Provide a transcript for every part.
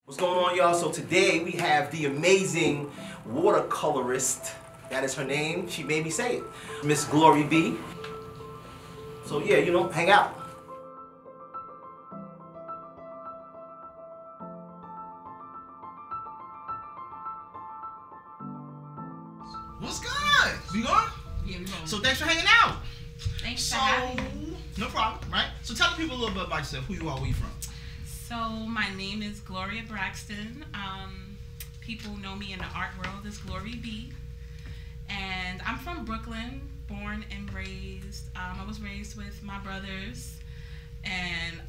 What's going on, y'all? So today we have the amazing WaterColorist. That is her name. She made me say it. Miss Glori B. So yeah, you know, hang out. What's good? We going? Yeah, we going. So thanks for hanging out. Thanks for having me. No problem, right? So tell the people a little bit about yourself, who you are, where you from. So my name is Gloria Braxton. People know me in the art world as Glori B. And I'm from Brooklyn, born and raised. I was raised with my brothers, and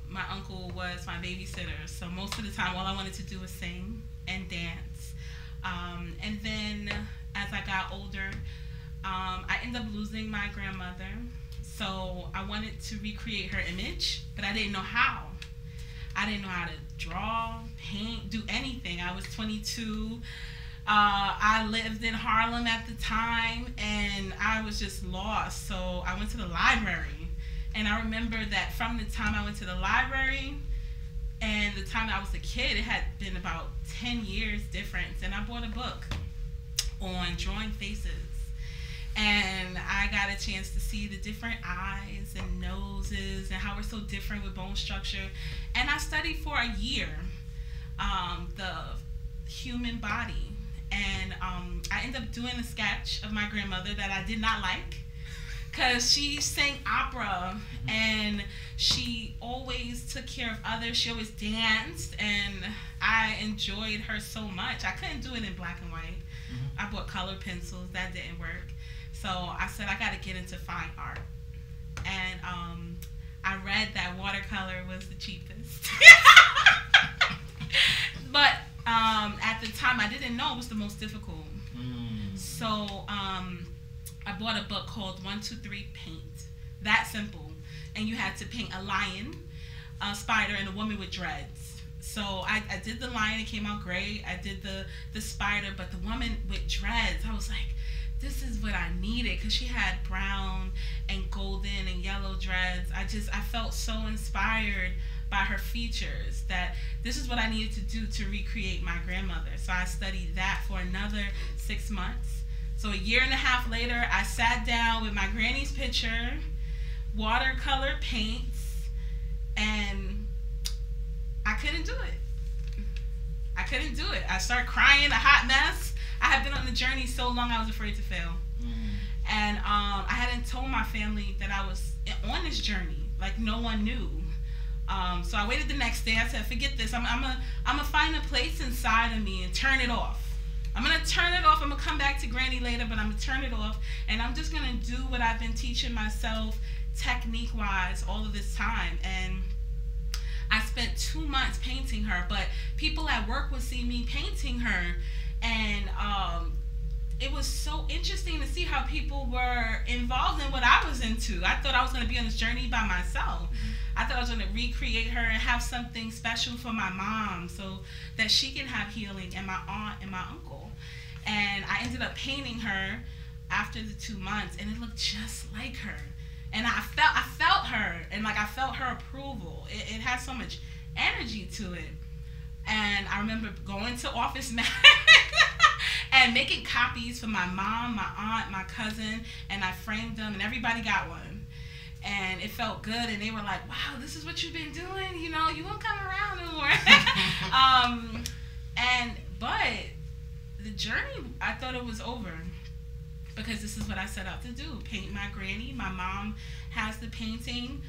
my uncle was my babysitter. So most of the time, all I wanted to do was sing and dance. And then as I got older, I ended up losing my grandmother. So I wanted to recreate her image, but I didn't know how. I didn't know how to draw, paint, do anything. I was 22. I lived in Harlem at the time, and I was just lost. So I went to the library, and I remember that from the time I went to the library and the time I was a kid, it had been about 10 years difference. And I bought a book on drawing faces. And I got a chance to see the different eyes and noses and how we're so different with bone structure. And I studied for a year the human body. And I ended up doing a sketch of my grandmother that I did not like, because she sang opera and she always took care of others. She always danced, and I enjoyed her so much. I couldn't do it in black and white. I bought color pencils. That didn't work. So I said, I got to get into fine art. And I read that watercolor was the cheapest. But at the time, I didn't know it was the most difficult. So I bought a book called 1, 2, 3 Paint. That simple. And you had to paint a lion, a spider, and a woman with dreads. So I did the lion. It came out great. I did the spider, but the woman with dreads, I was like, this is what I needed, because she had brown and golden and yellow dreads. I felt so inspired by her features that this is what I needed to do to recreate my grandmother. So I studied that for another 6 months. So a year and a half later, I sat down with my granny's picture, watercolor paints, and I couldn't do it. I couldn't do it. I started crying, a hot mess. I had been on the journey so long I was afraid to fail. And I hadn't told my family that I was on this journey. Like, no one knew. So I waited the next day. I said, forget this. I'm gonna find a place inside of me and turn it off. I'm gonna turn it off. I'm gonna come back to Granny later, but I'm gonna turn it off. And I'm just gonna do what I've been teaching myself technique-wise all of this time. And I spent 2 months painting her, but people at work would see me painting her. And it was so interesting to see how people were involved in what I was into. I thought I was going to be on this journey by myself. I thought I was going to recreate her and have something special for my mom so that she can have healing, and my aunt and my uncle. And I ended up painting her after the 2 months, and it looked just like her. And I felt her, and like I felt her approval. It had so much energy to it. And I remember going to Office Max and making copies for my mom, my aunt, my cousin, and I framed them, and everybody got one. And it felt good, and they were like, wow, this is what you've been doing? You know, you won't come around no more. But the journey, I thought it was over, because this is what I set out to do, paint my granny. My mom has the painting,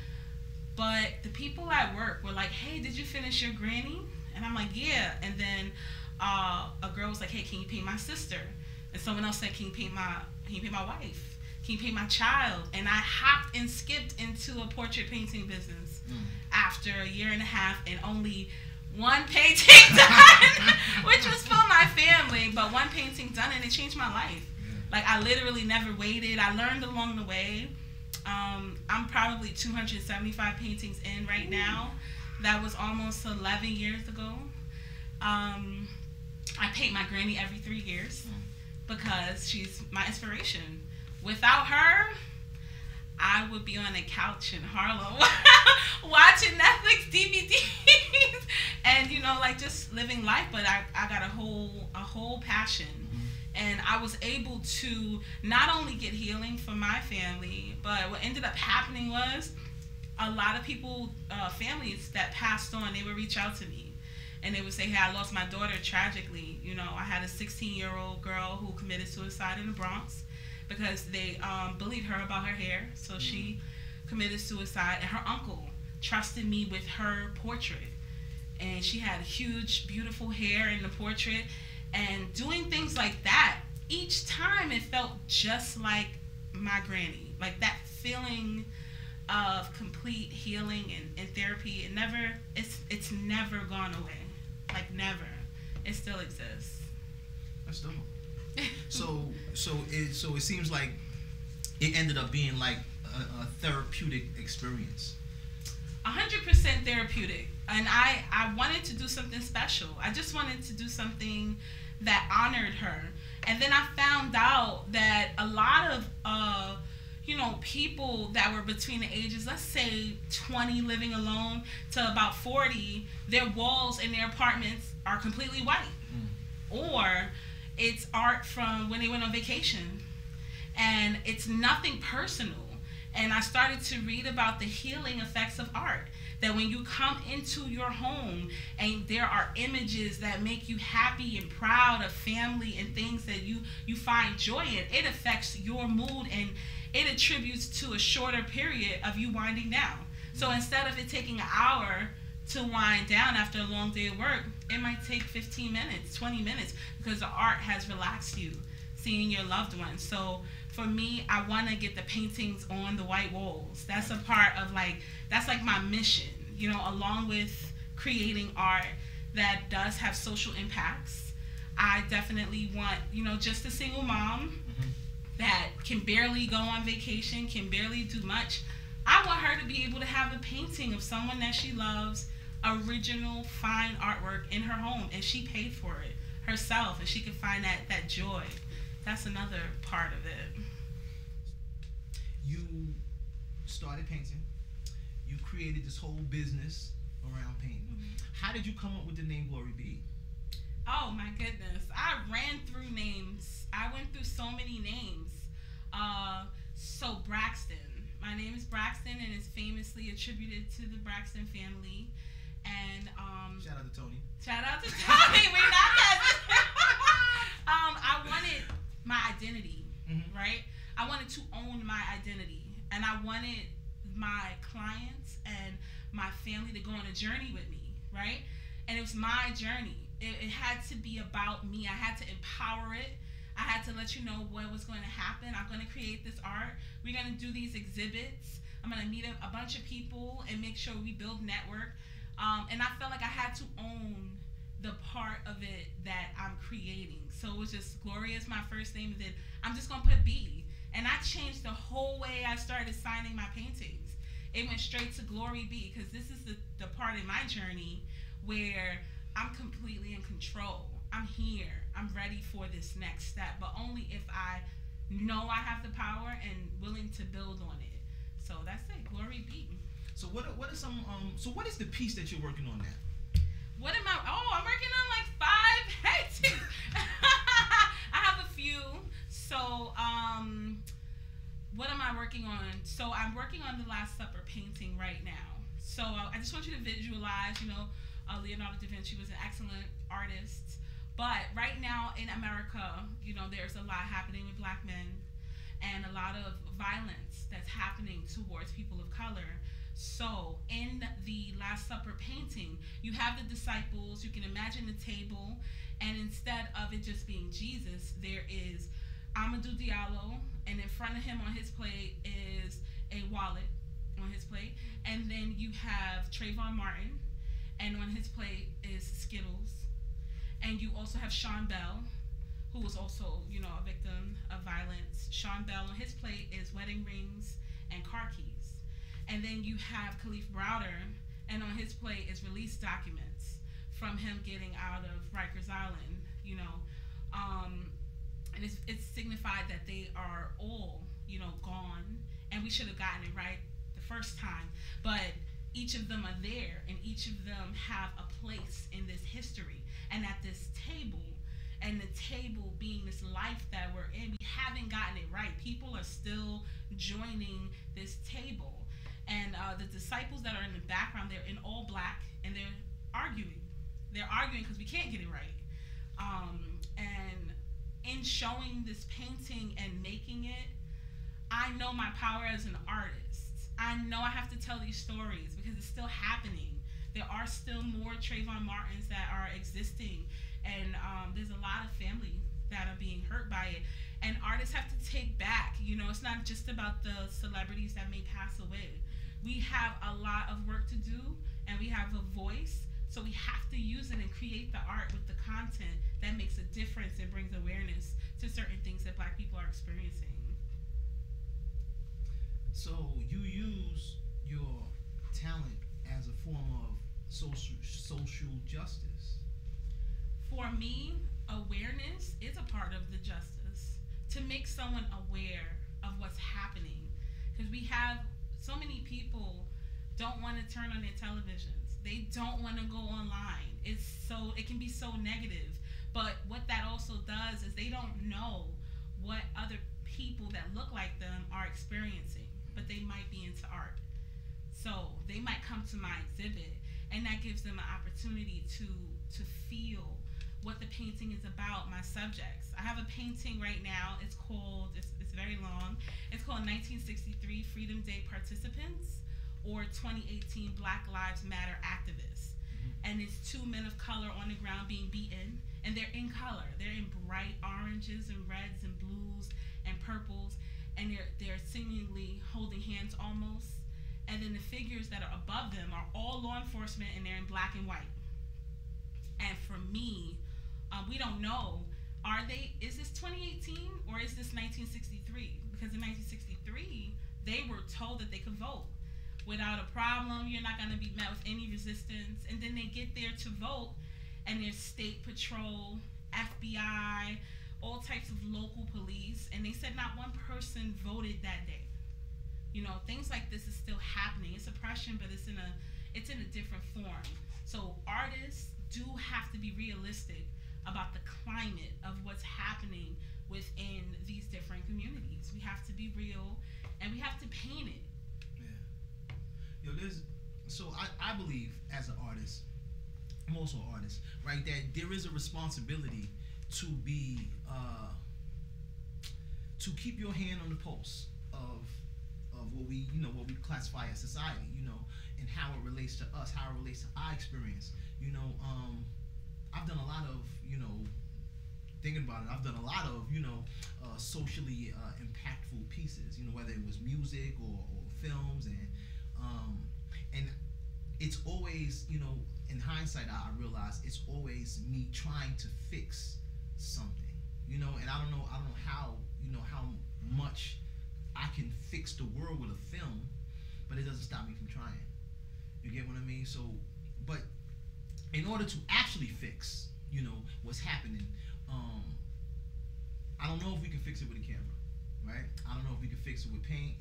but the people at work were like, hey, did you finish your granny? And I'm like, yeah. And then a girl was like, hey, can you paint my sister? And someone else said, can you paint my wife? Can you paint my child? And I hopped and skipped into a portrait painting business after a year and a half, and only one painting done, which was for my family, but one painting done, and it changed my life. Like, I literally never waited. I learned along the way. I'm probably 275 paintings in right now. That was almost 11 years ago. I paint my granny every 3 years because she's my inspiration. Without her, I would be on the couch in Harlem watching Netflix DVDs and, you know, like just living life. But I got a whole passion. And I was able to not only get healing for my family, but what ended up happening was a lot of people, families that passed on, they would reach out to me. And they would say, hey, I lost my daughter tragically. You know, I had a 16-year-old girl who committed suicide in the Bronx because they bullied her about her hair. So she committed suicide, and her uncle trusted me with her portrait. And she had huge, beautiful hair in the portrait. And doing things like that, each time it felt just like my granny. Like that feeling of complete healing and therapy. It's never gone away. Like never. It still exists. That's dope. So it seems like it ended up being like a therapeutic experience. 100% therapeutic. And I wanted to do something special. I just wanted to do something that honored her. And then I found out that a lot of you know, people that were between the ages, let's say 20 living alone to about 40, their walls in their apartments are completely white. Or it's art from when they went on vacation. And it's nothing personal. And I started to read about the healing effects of art. That when you come into your home and there are images that make you happy and proud of family and things that you find joy in, it affects your mood and it attributes to a shorter period of you winding down. So instead of it taking an hour to wind down after a long day of work, it might take 15 minutes, 20 minutes, because the art has relaxed you, seeing your loved ones. So for me, I want to get the paintings on the white walls. That's a part of that's like my mission, you know, along with creating art that does have social impacts. I definitely want, you know, just a single mom that can barely go on vacation, can barely do much. I want her to be able to have a painting of someone that she loves, original, fine artwork in her home, and she paid for it herself, and she can find that joy. That's another part of it. You started painting. You created this whole business around painting. How did you come up with the name Glori B? Oh my goodness. I ran through names. I went through so many names. So Braxton. My name is Braxton and is famously attributed to the Braxton family. And shout out to Tony. Shout out to Tony. We're not cousins. I wanted my identity, right? I wanted to own my identity. And I wanted my clients and my family to go on a journey with me, right? And it was my journey. It had to be about me. I had to empower it. I had to let you know what was going to happen. I'm going to create this art. We're going to do these exhibits. I'm going to meet a bunch of people and make sure we build network. And I felt like I had to own the part of it that I'm creating. So it was just Glori is my first name, and then I'm just going to put B. And I changed the whole way I started signing my paintings. It went straight to Glori B, because this is the part in my journey where I'm completely in control. I'm here. I'm ready for this next step, but only if I know I have the power and willing to build on it. So that's it, Glori B. So what are some so what is the piece that you're working on now? What am I? Oh, I'm working on like 5 paintings. I have a few. So what am I working on? So I'm working on the Last Supper painting right now. So I just want you to visualize, you know, Leonardo da Vinci was an excellent artist. But right now in America, you know, there's a lot happening with black men and a lot of violence that's happening towards people of color. So in the Last Supper painting, you have the disciples, you can imagine the table, and instead of it just being Jesus, there is Amadou Diallo, and in front of him on his plate is a wallet on his plate, and then you have Trayvon Martin, and on his plate is Skittles. And you also have Sean Bell, who was also, you know, a victim of violence. Sean Bell, on his plate is wedding rings and car keys. And then you have Khalif Browder, and on his plate is release documents from him getting out of Rikers Island, you know. And it's signified that they are all, you know, gone, and we should have gotten it right the first time. But each of them are there, and each of them have a place in this history. And at this table, and the table being this life that we're in, we haven't gotten it right. People are still joining this table. And the disciples that are in the background, they're in all black, and they're arguing. They're arguing because we can't get it right. And in showing this painting and making it, I know my power as an artist. I know I have to tell these stories because it's still happening. There are still more Trayvon Martins that are existing, and there's a lot of family that are being hurt by it. And artists have to take back, you know, it's not just about the celebrities that may pass away. We have a lot of work to do, and we have a voice, so we have to use it and create the art with the content that makes a difference and brings awareness to certain things that Black people are experiencing. So you use your talent as a form of social justice. For me, awareness is a part of the justice. To make someone aware of what's happening. Because we have so many people don't want to turn on their televisions. They don't want to go online. It can be so negative. But what that also does is they don't know what other people that look like them are experiencing, but they might be into art. So they might come to my exhibit, and that gives them an opportunity to feel what the painting is about, my subjects. I have a painting right now. It's very long. It's called 1963 Freedom Day Participants, or 2018 Black Lives Matter Activists. And it's two men of color on the ground being beaten, and they're in color. They're in bright oranges and reds and blues and purples, and they're seemingly holding hands almost. And then the figures that are above them are all law enforcement, and they're in black and white. And for me, we don't know, is this 2018 or is this 1963? Because in 1963, they were told that they could vote without a problem. You're not going to be met with any resistance. And then they get there to vote, and there's state patrol, FBI, all types of local police, and they said not one person voted that day. You know, things like this is still happening. It's oppression, but it's in a different form. So artists do have to be realistic about the climate of what's happening within these different communities. We have to be real, and we have to paint it. Yeah. I believe as an artist, I'm also an artist, right, that there is a responsibility to be, to keep your hand on the pulse of what we classify as society, and how it relates to us, how it relates to our experience. I've done a lot of, thinking about it, I've done a lot of, socially impactful pieces, whether it was music or films, and it's always, in hindsight, I realize it's always me trying to fix something, and I don't know how much I can fix the world with a film, but it doesn't stop me from trying. You get what I mean? So, but in order to actually fix, what's happening, I don't know if we can fix it with a camera, right? I don't know if we can fix it with paint,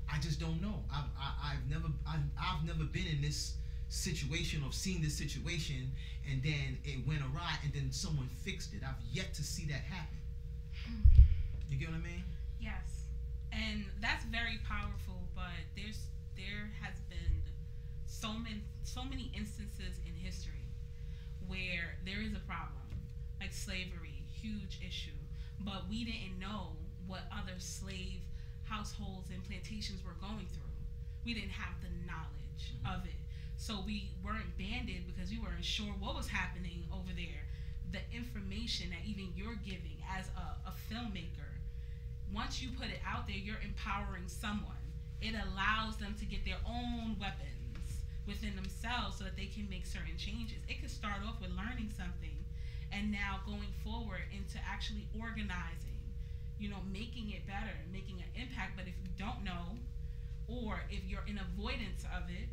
I just don't know. I've never been in this situation of seeing this situation and then it went awry and then someone fixed it. I've yet to see that happen. You get what I mean? Yes, and that's very powerful. But there has been so many instances in history where there is a problem, like slavery, huge issue, but we didn't know what other slave households and plantations were going through. We didn't have the knowledge of it, so we weren't banded because we weren't sure what was happening over there. The information that even you're giving as a filmmaker, once you put it out there, you're empowering someone. It allows them to get their own weapons within themselves so that they can make certain changes. It could start off with learning something, and now going forward into actually organizing, making it better, making an impact. But if you don't know, or if you're in avoidance of it,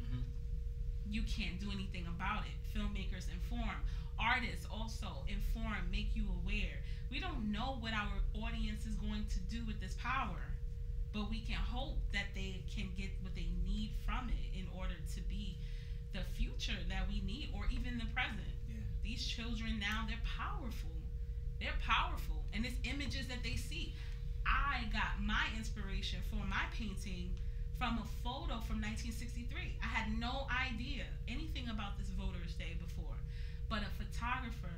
you can't do anything about it. Filmmakers inform. Artists also inform, make you aware. We don't know what our audience is going to do with this power. but we can hope that they can get what they need from it in order to be the future that we need, or even the present. Yeah. These children now, they're powerful. They're powerful. And it's images that they see. I got my inspiration for my painting from a photo from 1963. I had no idea anything about this Voters' Day before, but a photographer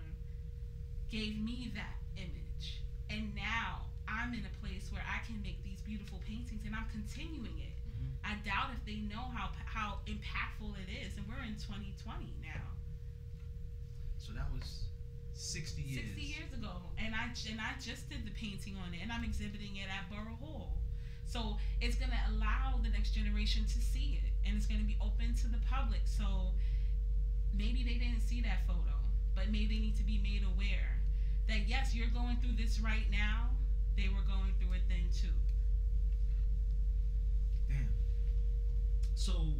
gave me that image. And now I'm in a place where I can make these beautiful paintings, and I'm continuing it. I doubt if they know how impactful it is, and we're in 2020 now. So that was 60 years. 60 years ago, and I just did the painting on it, and I'm exhibiting it at Borough Hall. So it's gonna allow the next generation to see it, and it's gonna be open to the public. So maybe they didn't see that photo, but maybe they need to be made aware that yes, you're going through this right now. They were going through it then too. Damn. So,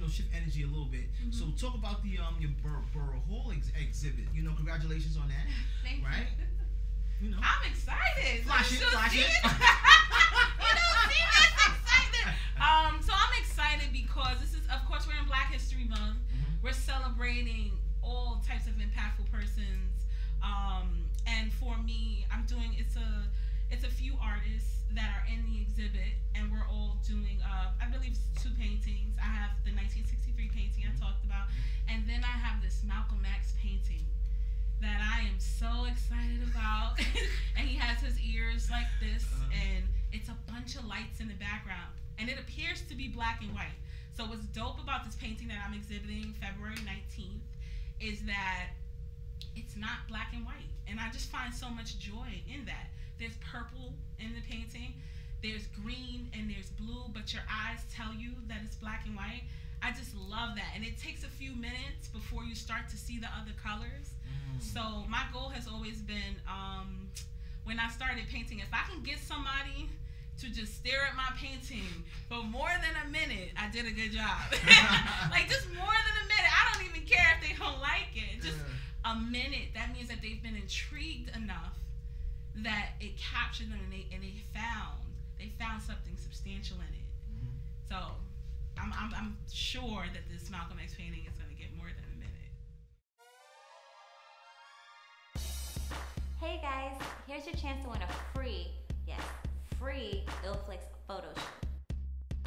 shift energy a little bit. Mm-hmm. So talk about the your Borough Hall exhibit. Congratulations on that. Thank right? you. I'm excited. Flash it. You don't see this excitement. So I'm excited because this is, of course, we're in Black History Month. Mm-hmm. We're celebrating all types of impactful persons. And for me, I'm doing it's a few artists that are in the exhibit, and we're all doing I believe it's 2 paintings. I have the 1963 painting I talked about, and then I have this Malcolm X painting that I am so excited about. And he has his ears like this, and it's a bunch of lights in the background, and it appears to be black and white. So what's dope about this painting that I'm exhibiting February 19th is that it's not black and white, and I just find so much joy in that. There's purple in the painting, there's green, and there's blue, but your eyes tell you that it's black and white. I just love that, and it takes a few minutes before you start to see the other colors. So my goal has always been, when I started painting, if I can get somebody to just stare at my painting for more than a minute, I did a good job. Like, just more than a minute. I don't even care if they don't like it. Just a minute. That means that they've been intrigued enough that it captured them, and they found something substantial in it. So I'm sure that this Malcolm X painting is going to get more than a minute. Hey guys, here's your chance to win a free Illflix photo shoot.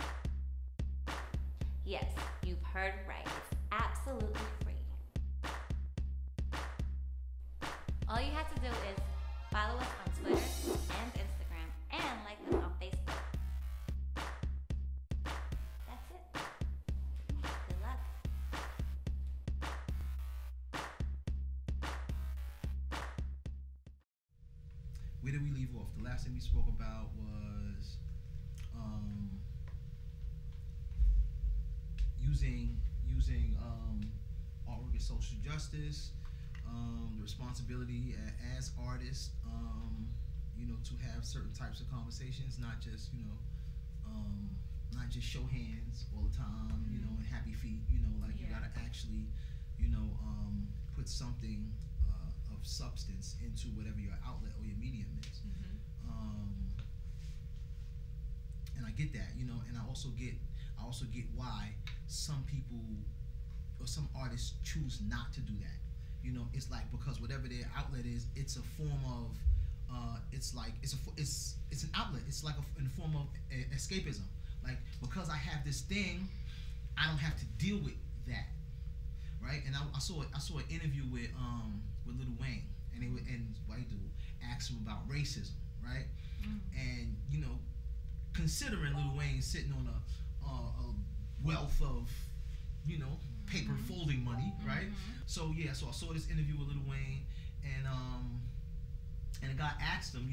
Yes, you've heard right. It's absolutely free. All you have to do is follow us on Twitter and Instagram, and like us on Facebook. That's it. Good luck. Where did we leave off? The last thing we spoke about was using artwork as social justice, the responsibility as artists, to have certain types of conversations, not just show hands all the time, and happy feet, you gotta actually, put something of substance into whatever your outlet or your medium is. And I get that, and I also get why some people or some artists choose not to do that. It's like, because whatever their outlet is, it's a form of it's an outlet. It's like in the form of escapism. Like, because I have this thing, I don't have to deal with that, right? And I saw an interview with Lil Wayne, and white dude asked him about racism, right? And considering Lil Wayne sitting on a wealth of paper folding money, right? So I saw this interview with Lil Wayne, and a guy asked him,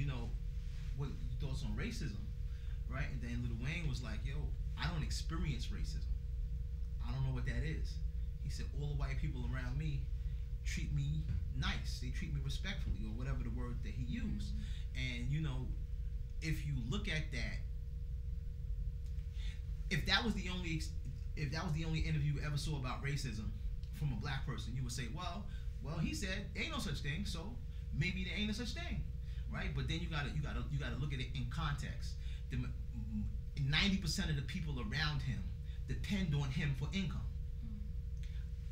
what thoughts on racism, right? And then Lil Wayne was like, yo, I don't experience racism. I don't know what that is. He said, all the white people around me treat me nice. They treat me respectfully, or whatever the word that he used. And if you look at that, if that was the only interview you ever saw about racism from a black person, you would say, well, he said there ain't no such thing, so maybe there ain't no such thing. right? But then you gotta look at it in context. 90% of the people around him depend on him for income.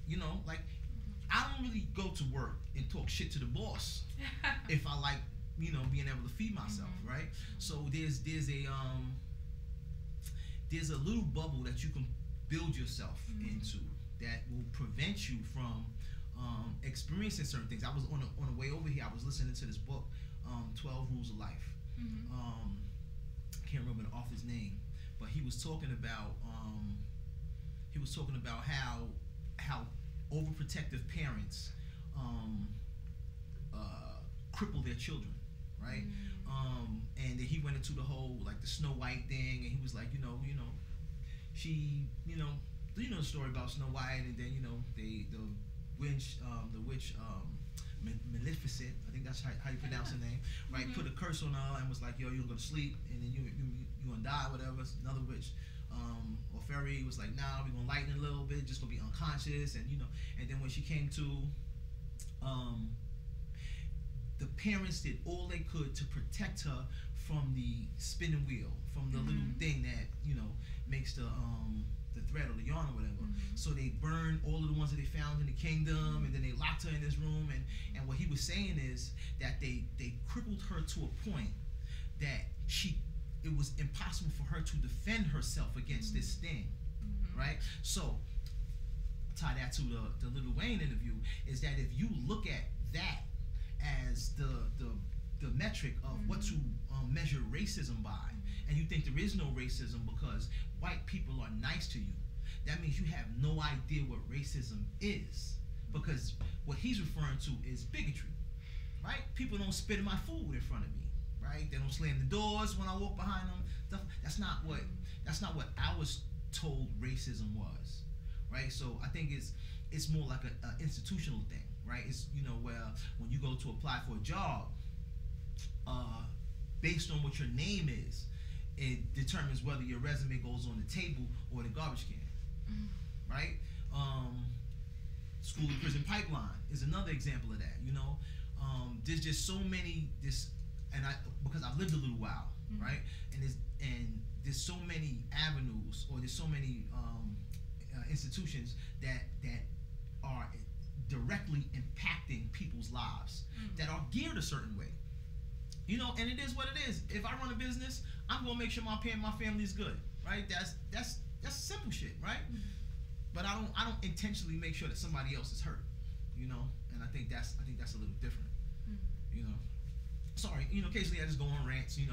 You know, like I don't really go to work and talk shit to the boss if I like, you know, being able to feed myself, right? So there's a little bubble that you can build yourself into that will prevent you from experiencing certain things. I was on the way over here, I was listening to this book, 12 Rules of Life. I can't remember the author's name, but he was talking about how overprotective parents cripple their children, right? And he went into the whole like the Snow White thing, and he was like, she, the story about Snow White, and then the witch Maleficent, I think that's how you pronounce her name, right? Put a curse on her and was like, yo, you're gonna go to sleep, and then you gonna die, whatever. Another witch or fairy was like, nah, we're gonna lighten it a little bit, just gonna be unconscious, and and then when she came to, the parents did all they could to protect her from the spinning wheel, from the little thing that makes the thread or the yarn or whatever. So they burned all of the ones that they found in the kingdom, and then they locked her in this room. And what he was saying is that they crippled her to a point that it was impossible for her to defend herself against this thing, right? So tie that to the Lil Wayne interview, is that if you look at that as the metric of what to measure racism by, and you think there is no racism because white people are nice to you, that means you have no idea what racism is, because what he's referring to is bigotry, right? People don't spit in my food in front of me, right? They don't slam the doors when I walk behind them. That's not what I was told racism was, right? So I think it's more like an institutional thing, right? It's where when you go to apply for a job, based on what your name is, it determines whether your resume goes on the table or the garbage can, right? School to prison pipeline is another example of that. There's just so many because I've lived a little while, right? And there's so many avenues, or there's so many institutions that are directly impacting people's lives that are geared a certain way. And it is what it is. If I run a business, I'm gonna make sure my family is good, right? That's simple shit, right? But I don't intentionally make sure that somebody else is hurt, and I think that's a little different, Sorry, occasionally I just go on rants, and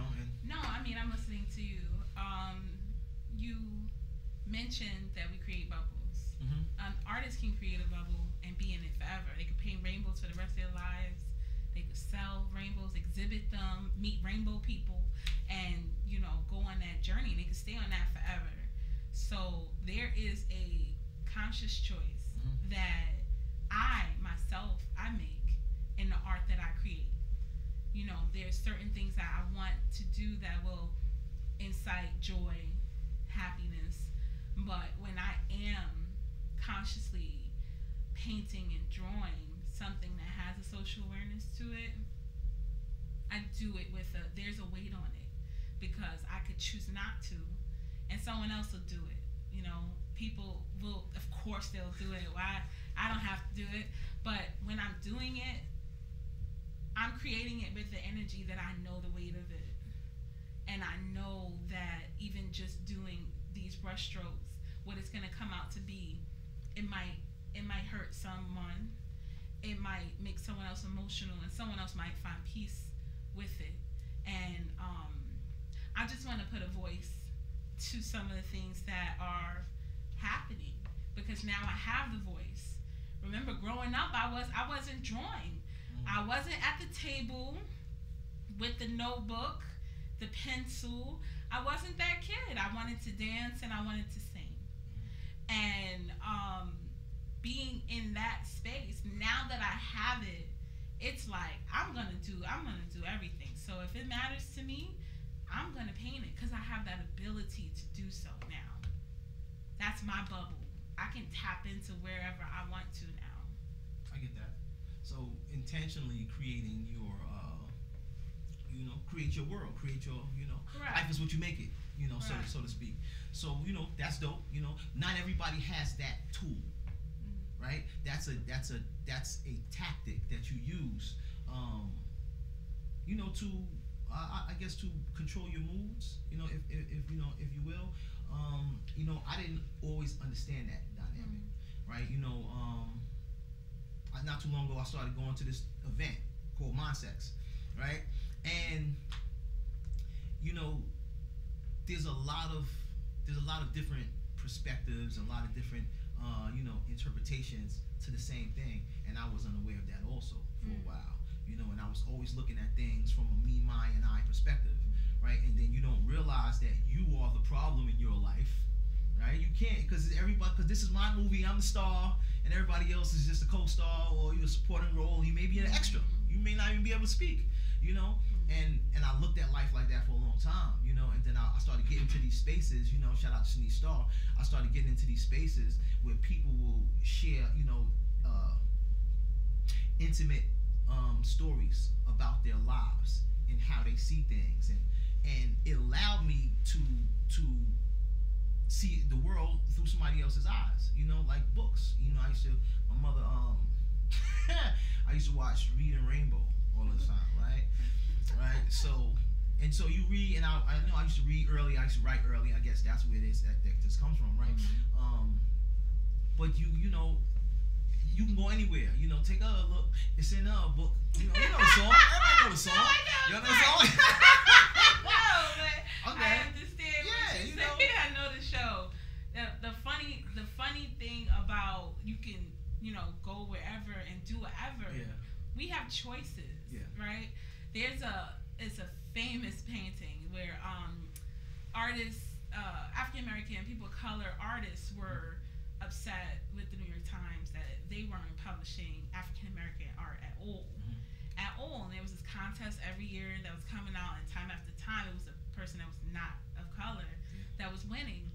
No, I mean, I'm listening to you. You mentioned that we create bubbles. Artists can create a bubble and be in it forever. They could paint rainbows for the rest of their lives. They could sell rainbows, exhibit them, meet rainbow people, and go on that journey. They could stay on that forever. So there is a conscious choice that I make in the art that I create. There's certain things that I want to do that will incite joy, happiness. But when I am consciously painting and drawing something that has a social awareness to it, I do it there's a weight on it, because I could choose not to, and someone else will do it. People will, of course, they'll do it. Why? I don't have to do it. But when I'm doing it, I'm creating it with the energy that I know the weight of it, and I know that even just doing these brush strokes, what it's gonna come out to be, it might hurt someone. It might make someone else emotional, and someone else might find peace with it. And I just want to put a voice to some of the things that are happening, because now I have the voice. Remember, growing up, I wasn't drawing. I wasn't at the table with the notebook, the pencil. I wasn't that kid. I wanted to dance and I wanted to sing. And being in that space, now that I have it, it's like I'm gonna do everything. So if it matters to me, I'm gonna paint it, because I have that ability to do so now. That's my bubble. I can tap into wherever I want to now. I get that. So intentionally creating you know, create your world, create your, you know, Correct. life is what you make it, you know, Correct. so to speak. So, you know, that's dope. You know, not everybody has that tool, right? That's a tactic that you use, you know, to I guess to control your moods. You know, if you know, if you will. You know, I didn't always understand that dynamic, right? You know, not too long ago I started going to this event called Mindsex, right? And you know, there's a lot of different perspectives, a lot of different you know, interpretations to the same thing, and I was unaware of that also for a while, you know, and I was always looking at things from a me, my, and I perspective, right? And then you don't realize that you are the problem in your life, right? You can't, because this is my movie, I'm the star, and everybody else is just a co-star, or you're a supporting role, you may be an extra, you may not even be able to speak, you know. And I looked at life like that for a long time, you know, and then I started getting into these spaces, you know, shout out to Shanice Starr. I started getting into these spaces where people will share, you know, intimate stories about their lives and how they see things, and it allowed me to see the world through somebody else's eyes, you know, like books. You know, my mother, I used to watch Reading Rainbow all the time, right? Right, so you read, and I know I used to read early, I used to write early. I guess that's where this comes from, right? But you know, you can go anywhere. You know, take a look. It's in a book. You know the song. Everybody know the song. No, I know. You know the song? No, but Okay. I understand Yeah, what you you know. say. I know the show. The funny thing about you can, you know, go wherever and do whatever. Yeah. We have choices, right? It's a famous painting where artists, African American people of color artists were upset with the New York Times that they weren't publishing African American art at all. And there was this contest every year that was coming out, and time after time it was a person that was not of color that was winning.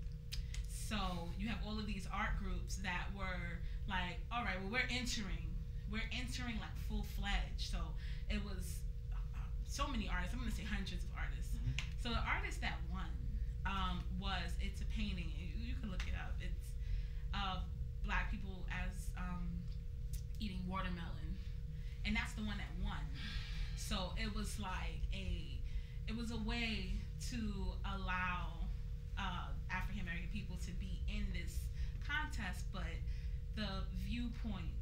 So you have all of these art groups that were like, all right, well, we're entering like full-fledged. So it was so many artists. I'm going to say hundreds of artists. So the artist that won it's a painting. You can look it up. It's black people as eating watermelon, and that's the one that won. So it was like it was a way to allow African American people to be in this contest, but the viewpoint,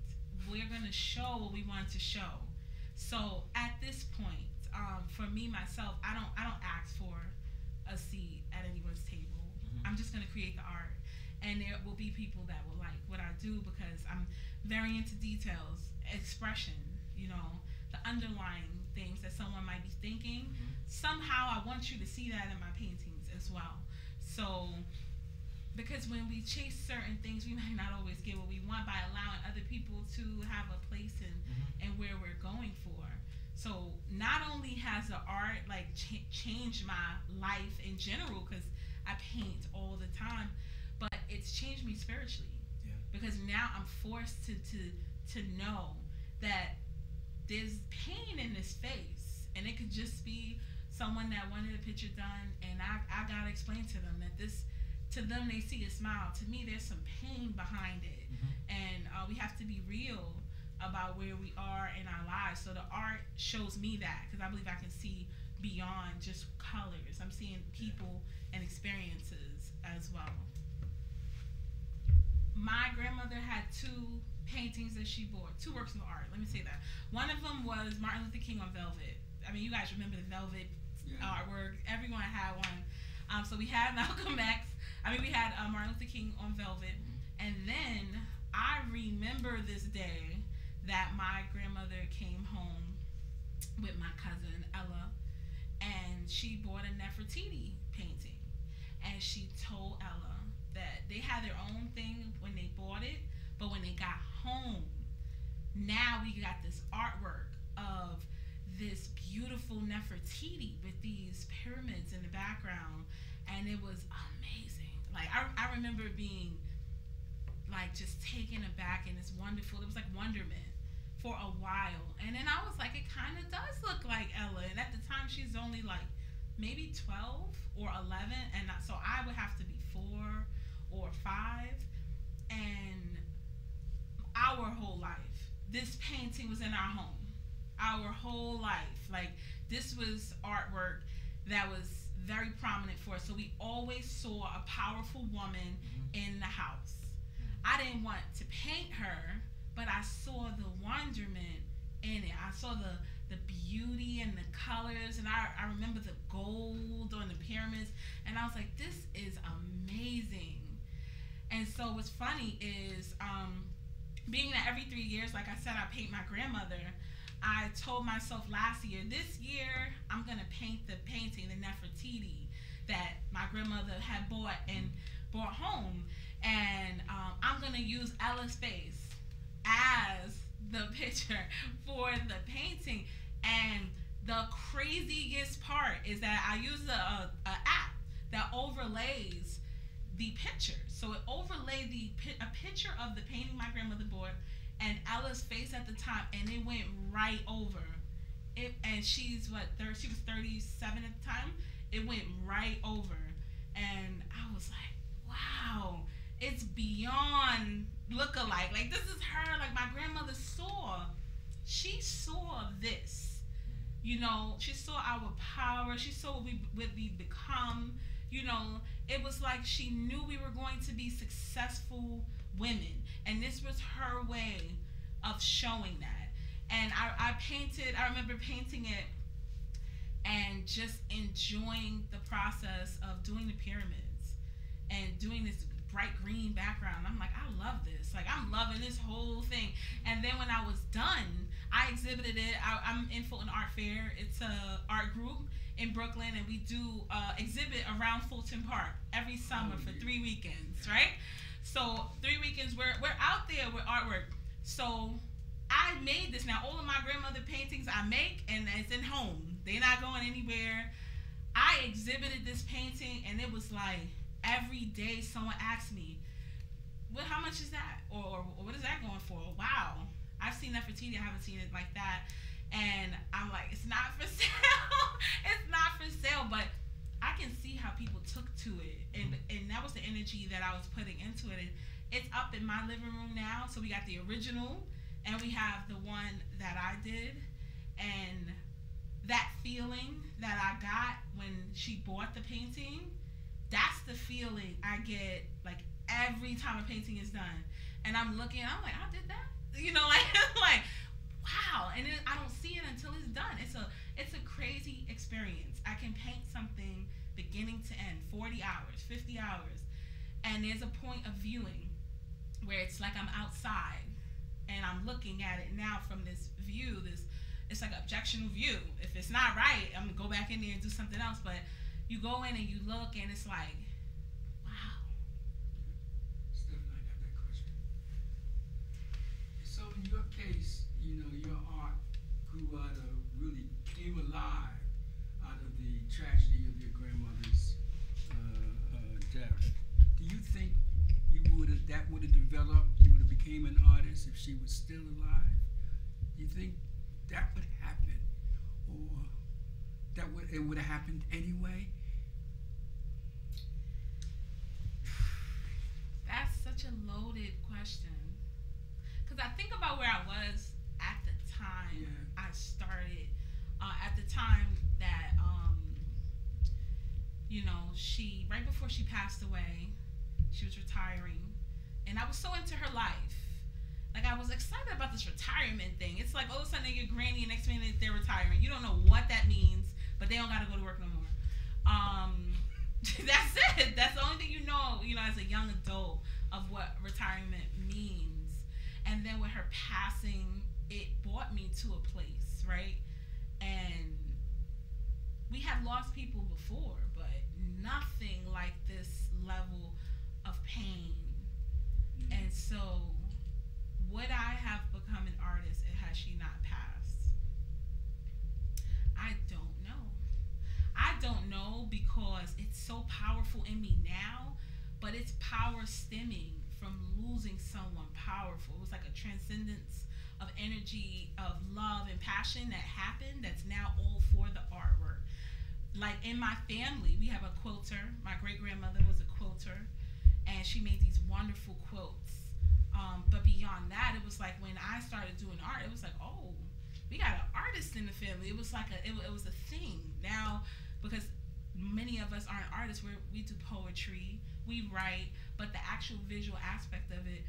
we're gonna show what we want to show. So at this point, for me myself, I don't ask for a seat at anyone's table. I'm just gonna create the art, and there will be people that will like what I do because I'm very into details, expression. You know, the underlying things that someone might be thinking. Somehow, I want you to see that in my paintings as well. So, because when we chase certain things, we might not always get what we want by allowing other people to have a place in where we're going for. So not only has the art like changed my life in general, because I paint all the time, but it's changed me spiritually. Because now I'm forced to know that there's pain in this face, and it could just be someone that wanted a picture done, and I gotta explain to them that this, to them they see a smile. To me, there's some pain behind it, and we have to be real about where we are in our lives. So the art shows me that, because I believe I can see beyond just colors. I'm seeing people and experiences as well. My grandmother had two paintings that she bought, two works of art, let me say that. One of them was Martin Luther King on velvet. I mean, you guys remember the velvet artwork. Everyone had one. So we had Malcolm X. We had Martin Luther King on velvet. And then I remember this day that my grandmother came home with my cousin Ella, and she bought a Nefertiti painting. And she told Ella that they had their own thing when they bought it, but when they got home, now we got this artwork of this beautiful Nefertiti with these pyramids in the background, and it was amazing. Like I remember being like just taken aback, and it's wonderful. It was like wonderment for a while, and then I was like, it kind of does look like Ella. And at the time, she's only like maybe 12 or 11. And so I would have to be 4 or 5. And our whole life, this painting was in our home. Our whole life. Like, this was artwork that was very prominent for us. So we always saw a powerful woman in the house. I didn't want to paint her, but I saw the wonderment in it. I saw the beauty and the colors, and I remember the gold on the pyramids, and I was like, this is amazing. And so what's funny is, being that every 3 years, like I said, I paint my grandmother, I told myself last year, this year, I'm going to paint the painting, the Nefertiti, that my grandmother had bought and brought home. And I'm going to use Ella's face as the picture for the painting. And the craziest part is that I use a app that overlays the picture. So it overlaid a picture of the painting my grandmother bought and Ella's face at the time, and it went right over it. And she's she was 37 at the time. It went right over, and I was like, wow, it's beyond look-alike. Like, this is her. Like, my grandmother she saw this, you know. She saw our power. She saw what we become, you know. It was like she knew we were going to be successful women, and this was her way of showing that. And I remember painting it and just enjoying the process of doing the pyramids and doing this bright green background. I'm like, I love this. Like, I'm loving this whole thing. And then when I was done, I exhibited it. I'm in Fulton Art Fair. It's a art group in Brooklyn, and we do exhibit around Fulton Park every summer for 3 weekends, right? So 3 weekends, we're out there with artwork. So I made this. Now, all of my grandmother paintings I make, and it's in home. They're not going anywhere. I exhibited this painting, and it was like every day someone asked me, well, how much is that? Or what is that going for? Wow. I've seen Nefertiti. I haven't seen it like that. And I'm like, it's not for sale. It's not for sale. But I can see how people took to it. And that was the energy that I was putting into it. And it's up in my living room now. So we got the original, and we have the one that I did. And that feeling that I got when she bought the painting, that's the feeling I get like every time a painting is done. And I'm looking, I'm like, I did that? You know, like wow. And then I don't see it until it's done. It's a crazy experience. I can paint something beginning to end, 40 hours, 50 hours. And there's a point of viewing where it's like I'm outside and I'm looking at it now from this view, it's like an objectional view. If it's not right, I'm gonna go back in there and do something else. But you go in and you look, and it's like, wow. Stephen, I got that question. So in your case, you know, your art really came alive out of the tragedy of your grandmother's death. Do you think that would have developed? You would have became an artist if she was still alive? Do you think that would happen, or it would have happened anyway? That's such a loaded question, because I think about where I was at the time I started. At the time that you know, right before she passed away, she was retiring, and I was so into her life. Like, I was excited about this retirement thing. It's like all of a sudden they get granny, and next minute they're retiring. You don't know what that means, but they don't got to go to work no more. That's it. That's the only thing you know, as a young adult, of what retirement means. And then with her passing, it brought me to a place, right? And we have lost people before, but nothing like this level of pain. And so, would I have become an artist had she not passed? I don't know. I don't know, because it's so powerful in me now, but it's power stemming from losing someone powerful. It was like a transcendence of energy, of love and passion that happened that's now all for the artwork. Like in my family, we have a quilter. My great-grandmother was a quilter, and she made these wonderful quilts. But beyond that, it was like when I started doing art, it was like, oh, we got an artist in the family. It was like it was a thing. Now, because many of us aren't artists, we do poetry, we write, but the actual visual aspect of it,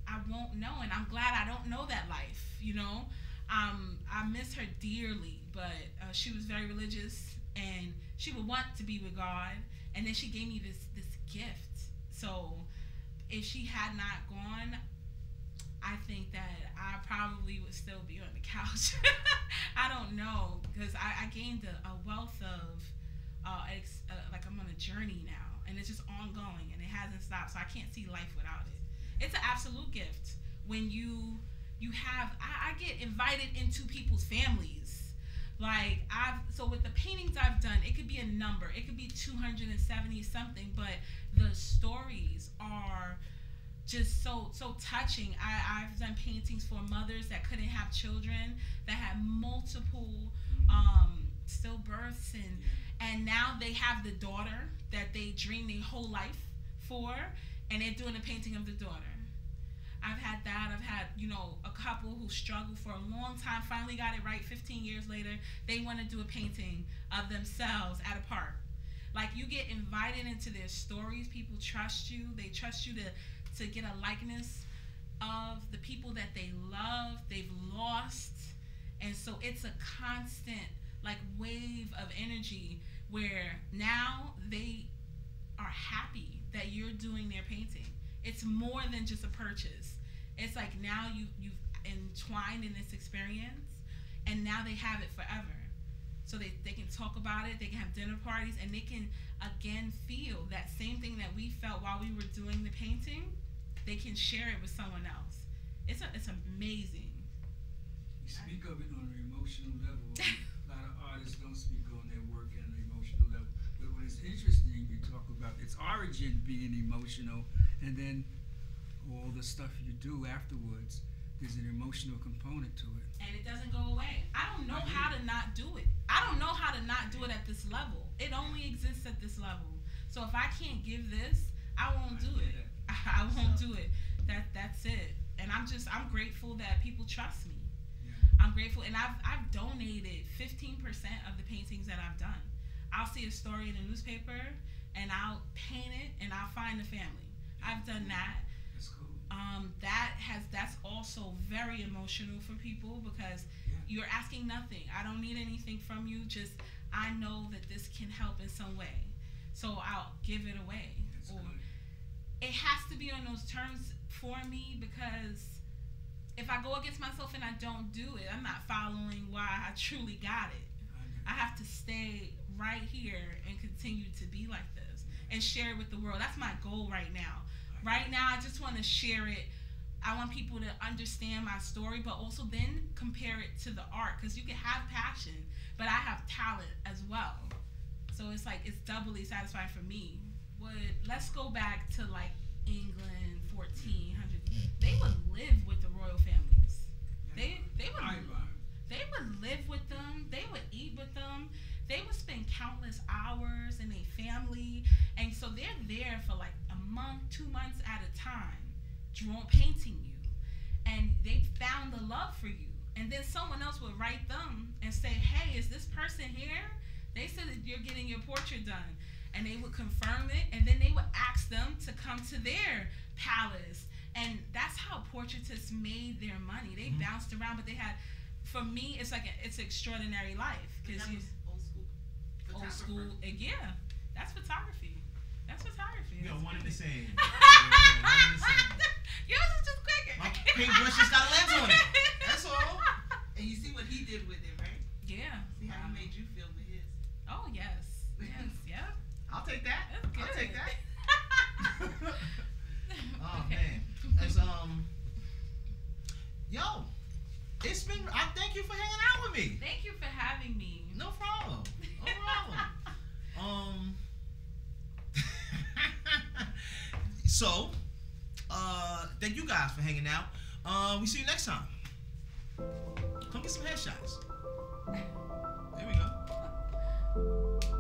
I won't know, and I'm glad I don't know that life, you know. I miss her dearly, but she was very religious, and she would want to be with God, and then she gave me this gift. So if she had not gone, I think that I probably would still be on the couch. I don't know, because I gained a wealth of, like I'm on a journey now, and it's just ongoing, and it hasn't stopped, so I can't see life without it. It's an absolute gift when you have, I get invited into people's families. Like, so with the paintings I've done, it could be a number, it could be 270 something, but the stories are just so touching. I've done paintings for mothers that couldn't have children, that had multiple stillbirths, and now they have the daughter that they dreamed their whole life for, and they're doing a painting of the daughter. I've had that. I've had, a couple who struggled for a long time, finally got it right 15 years later. They want to do a painting of themselves at a park. Like, you get invited into their stories. People trust you. They trust you to get a likeness of the people that they love, they've lost. And so it's a constant, like, wave of energy where now they are happy that you're doing their painting. It's more than just a purchase. It's like now you've entwined in this experience, and now they have it forever. So they can talk about it, they can have dinner parties, and they can again feel that same thing that we felt while we were doing the painting. They can share it with someone else. It's amazing. You speak of it on an emotional level. A lot of artists don't speak on their work on an emotional level. But what is interesting, you talk about its origin being emotional, and then all the stuff you do afterwards, there's an emotional component to it. And it doesn't go away. I don't know how to not do it. I don't know how to not do it at this level. It only exists at this level. So if I can't give this, I won't do it. I won't do it. That's it. And I'm grateful that people trust me. Yeah. I'm grateful, and I've donated 15% of the paintings that I've done. I'll see a story in a newspaper, and I'll paint it, and I'll find the family. I've done that. That's cool. That's also very emotional for people, because you're asking nothing. I don't need anything from you. Just I know that this can help in some way, so I'll give it away. That's good. It has to be on those terms for me, because if I go against myself and I don't do it, I'm not following why I truly got it. I have to stay right here and continue to be like this and share it with the world. That's my goal right now. Right now, I just want to share it. I want people to understand my story, but also then compare it to the art, because you can have passion, but I have talent as well. So it's like, it's doubly satisfying for me. Let's go back to like England, 1400. They would live with the royal families. They would live with them. They would eat with them. They would spend countless hours in their family, and so they're there for like a month, 2 months at a time, painting you, and they found the love for you. And then someone else would write them and say, "Hey, is this person here? They said that you're getting your portrait done." And they would confirm it, and then they would ask them to come to their palace. And that's how portraitists made their money. They bounced around, but they had, for me, it's like it's an extraordinary life. Because old school, yeah, that's photography. That's photography. We are one and the same. Yours is just quicker. My paintbrush just got a lens on it. That's all. And you see what he did with it, right? Yeah. See how he made you feel with his. Oh, yes. Yes, yeah. I'll take that. That's good. I'll take that. Oh, Okay. man. It's, yo, it's been, I thank you for hanging out with me. Thank you for having me. No problem. No problem. So, thank you guys for hanging out. We see you next time. Come get some headshots. There we go.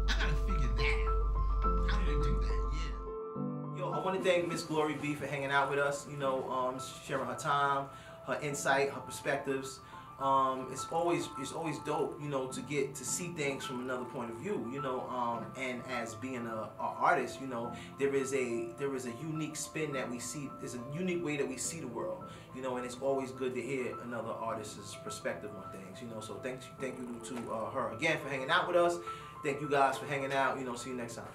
I gotta figure that out. How do I do that? Yeah. Yo, I want to thank Miss Glori B for hanging out with us. You know, sharing her time, her insight, her perspectives. It's always dope, you know, to get to see things from another point of view, you know, and as being an artist, you know, there is a unique spin that we see. There's a unique way that we see the world, you know, and it's always good to hear another artist's perspective on things, you know. So thank you to her again for hanging out with us. Thank you guys for hanging out. You know, see you next time.